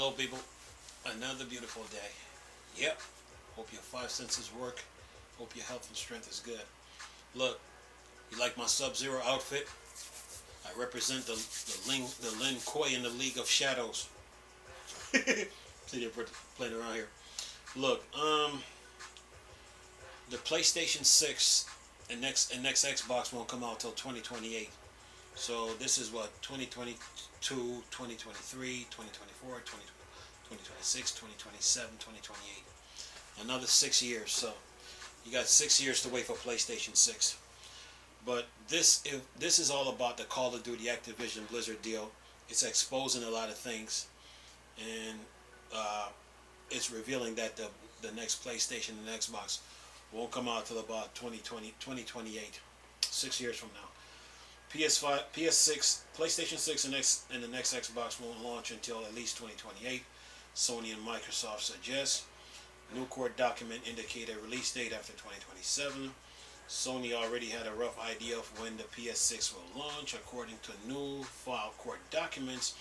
Hello, people. Another beautiful day. Yep. Hope your five senses work. Hope your health and strength is good. Look, you like my Sub-Zero outfit? I represent the Lin Kuei in the League of Shadows. See, they're playing around here. Look, the PlayStation 6 and next Xbox won't come out till 2028. So this is what 2022, 2023, 2024, 2026, 2027, 2028. Another 6 years. So you got 6 years to wait for PlayStation 6. But this is all about the Call of Duty Activision Blizzard deal. It's exposing a lot of things, and it's revealing that the next PlayStation and Xbox won't come out till about 2028, 6 years from now. PS5, PS6, PlayStation 6 and the next Xbox won't launch until at least 2028. Sony and Microsoft suggest. New court document indicate a release date after 2027. Sony already had a rough idea of when the PS6 will launch, according to new file court documents,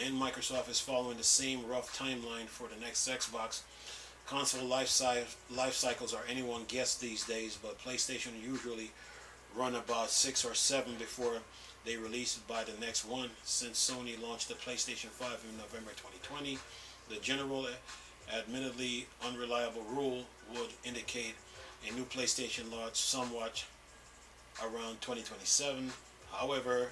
and Microsoft is following the same rough timeline for the next Xbox. Console life cycles are anyone's guess these days, but PlayStation usually run about 6 or 7 before they release it by the next one. Since Sony launched the PlayStation 5 in November 2020, the general, admittedly unreliable rule would indicate a new PlayStation launch somewhat around 2027. However,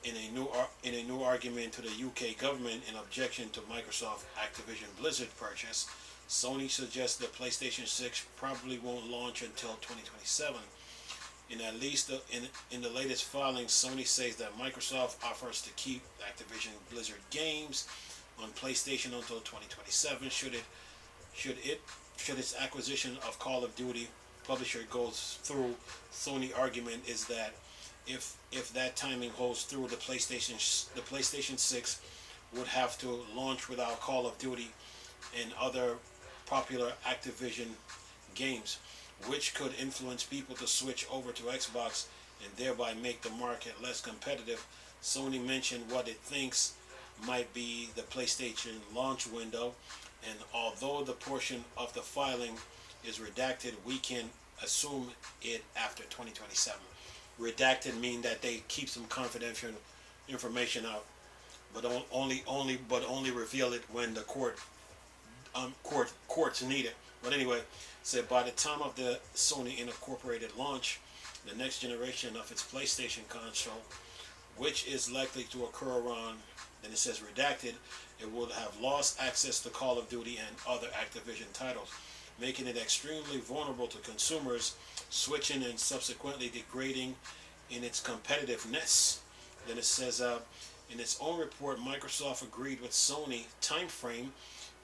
in a new argument to the UK government in objection to Microsoft Activision Blizzard purchase, Sony suggests the PlayStation 6 probably won't launch until 2027. In the latest filings, Sony says that Microsoft offers to keep Activision Blizzard games on PlayStation until 2027 should its acquisition of Call of Duty publisher goes through. Sony argument is that if that timing holds through, the PlayStation 6 would have to launch without Call of Duty and other popular Activision games, which could influence people to switch over to Xbox and thereby make the market less competitive. Sony mentioned what it thinks might be the PlayStation launch window, and although the portion of the filing is redacted, we can assume it after 2027. Redacted mean that they keep some confidential information out, but only reveal it when the courts need it. But anyway, said by the time of the Sony Incorporated launch, the next generation of its PlayStation console, which is likely to occur around, then it says redacted, it would have lost access to Call of Duty and other Activision titles, making it extremely vulnerable to consumers switching and subsequently degrading in its competitiveness. Then it says, in its own report, Microsoft agreed with Sony time frame.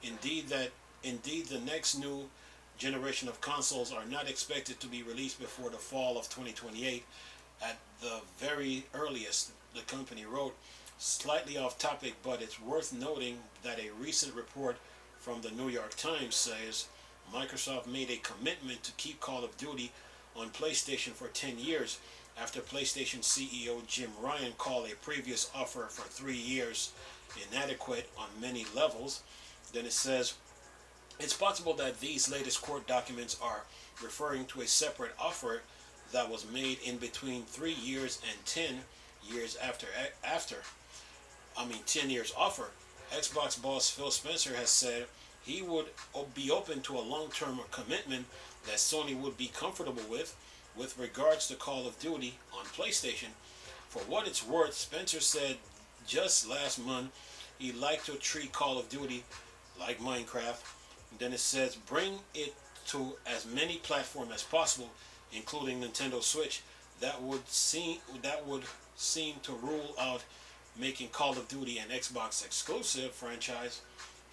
Indeed, the next new generation of consoles are not expected to be released before the fall of 2028 at the very earliest, the company wrote. Slightly off topic, but it's worth noting that a recent report from the New York Times says Microsoft made a commitment to keep Call of Duty on PlayStation for 10 years after PlayStation CEO Jim Ryan called a previous offer for 3 years inadequate on many levels. Then it says, it's possible that these latest court documents are referring to a separate offer that was made in between 3 years and 10 years after 10 years offer. Xbox boss Phil Spencer has said he would be open to a long-term commitment that Sony would be comfortable with regards to Call of Duty on PlayStation. For what it's worth, Spencer said just last month he'd like to treat Call of Duty like Minecraft. And then it says bring it to as many platforms as possible, including Nintendo Switch. That would seem to rule out making Call of Duty an Xbox exclusive franchise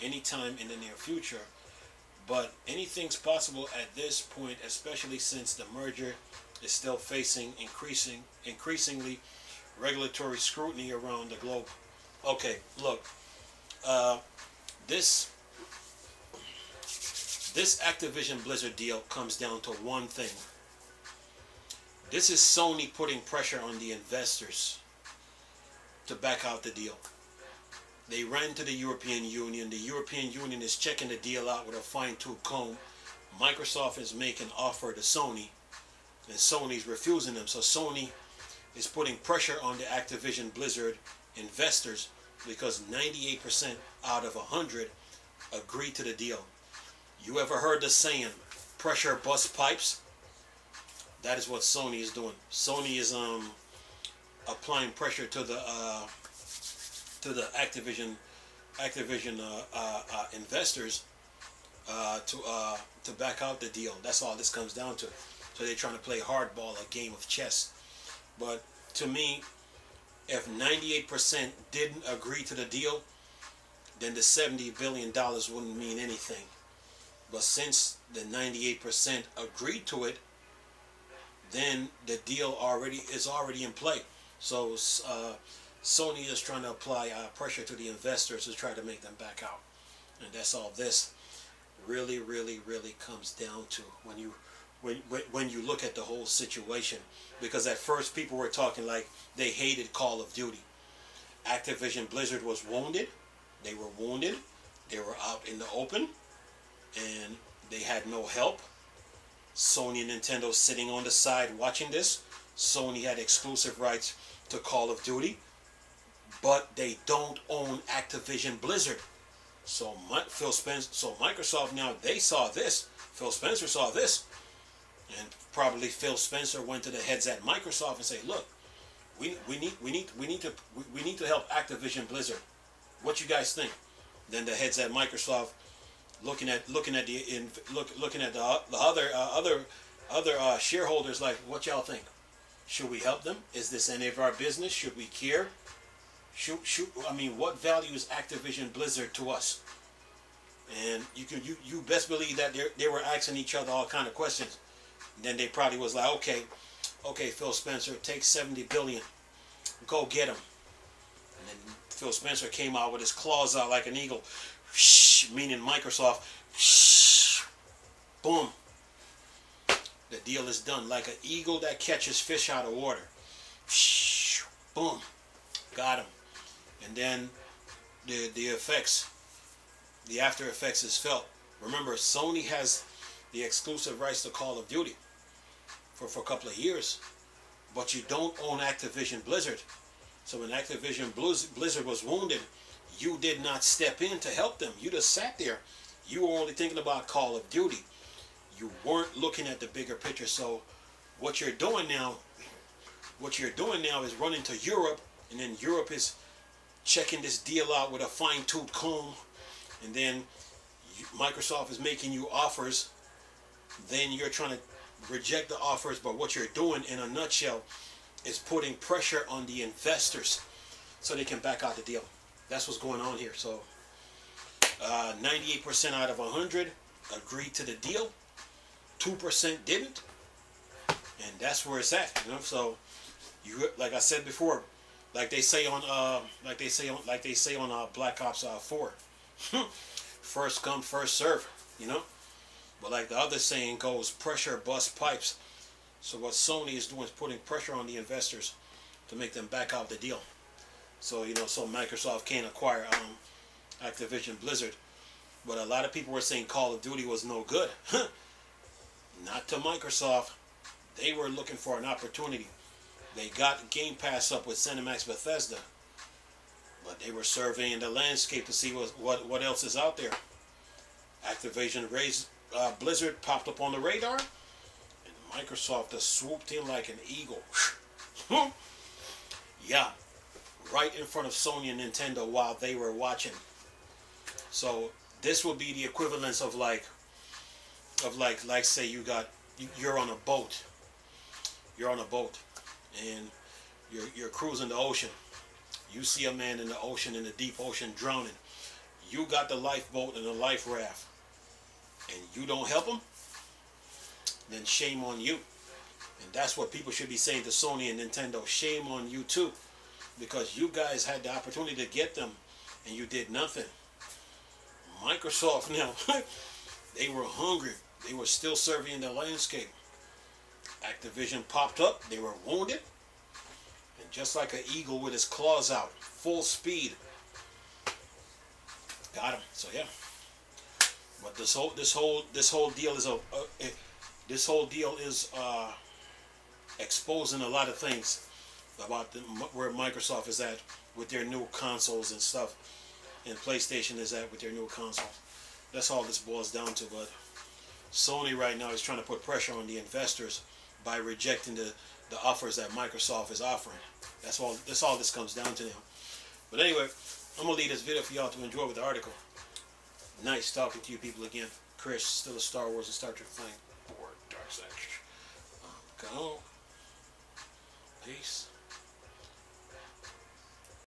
anytime in the near future. But anything's possible at this point, especially since the merger is still facing increasingly regulatory scrutiny around the globe. Okay, look, this Activision Blizzard deal comes down to one thing. This is Sony putting pressure on the investors to back out the deal. They ran to the European Union. The European Union is checking the deal out with a fine-tooth comb. Microsoft is making an offer to Sony, and Sony's refusing them. So Sony is putting pressure on the Activision Blizzard investors because 98% out of 100 agreed to the deal. You ever heard the saying, pressure busts pipes? That is what Sony is doing. Sony is applying pressure to the Activision investors to back out the deal. That's all this comes down to. So they're trying to play hardball, a game of chess. But to me, if 98% didn't agree to the deal, then the $70 billion wouldn't mean anything. But since the 98% agreed to it, then the deal is already in play. So Sony is trying to apply pressure to the investors to try to make them back out. And that's all this really comes down to when you look at the whole situation. Because at first people were talking like they hated Call of Duty. Activision Blizzard was wounded. They were wounded. They were out in the open. And they had no help. Sony and Nintendo sitting on the side watching this. Sony had exclusive rights to Call of Duty. But they don't own Activision Blizzard. So Microsoft now, they saw this. Phil Spencer saw this. And probably Phil Spencer went to the heads at Microsoft and say, look, we need to help Activision Blizzard. What you guys think? Then the heads at Microsoft looking at the other shareholders like, what y'all think? Should we help them? Is this any of our business? Should we care? I mean, what value is Activision Blizzard to us? And you best believe that they were asking each other all kind of questions. Then they probably was like, okay, Phil Spencer, take $70 billion, go get him. And then Phil Spencer came out with his claws out like an eagle, meaning Microsoft. Boom. The deal is done like an eagle that catches fish out of water. Boom, got him. And then the effects, the after effects is felt. Remember, Sony has the exclusive rights to Call of Duty for a couple of years, but you don't own Activision Blizzard. So when Activision Blizzard was wounded, you did not step in to help them. You just sat there. You were only thinking about Call of Duty. You weren't looking at the bigger picture. So what you're doing now is running to Europe, and then Europe is checking this deal out with a fine-tooth comb, and then Microsoft is making you offers. Then you're trying to reject the offers, but what you're doing in a nutshell is putting pressure on the investors so they can back out the deal. That's what's going on here. So 98% out of 100 agreed to the deal. 2% didn't, and that's where it's at. You know, so you, like I said before, like they say on Black Ops 4, first come, first serve. You know. But like the other saying goes, pressure busts pipes. So what Sony is doing is putting pressure on the investors to make them back out the deal. So, you know, so Microsoft can't acquire Activision Blizzard. But a lot of people were saying Call of Duty was no good. Not to Microsoft. They were looking for an opportunity. They got Game Pass up with ZeniMax Bethesda. But they were surveying the landscape to see what else is out there. Activision Blizzard popped up on the radar, and Microsoft has swooped in like an eagle. Yeah, right in front of Sony and Nintendo while they were watching. So this will be the equivalence of like say you're on a boat. You're on a boat, and you're cruising the ocean. You see a man in the ocean, in the deep ocean, drowning. You got the lifeboat and the life raft, and you don't help him, then shame on you. And that's what people should be saying to Sony and Nintendo. Shame on you too, because you guys had the opportunity to get them and you did nothing. Microsoft now, they were hungry. They were still surveying the landscape. Activision popped up. They were wounded, and just like an eagle with his claws out, full speed, got him. So yeah. But this whole deal is this whole deal is exposing a lot of things about where Microsoft is at with their new consoles and stuff, and PlayStation is at with their new console. That's all this boils down to. But Sony right now is trying to put pressure on the investors by rejecting the offers that Microsoft is offering. That's all this comes down to now. But anyway, I'm gonna leave this video for y'all to enjoy with the article. Nice talking to you people again. Chris, still a Star Wars and Star Trek fan. Or Dark Side. Go. Peace.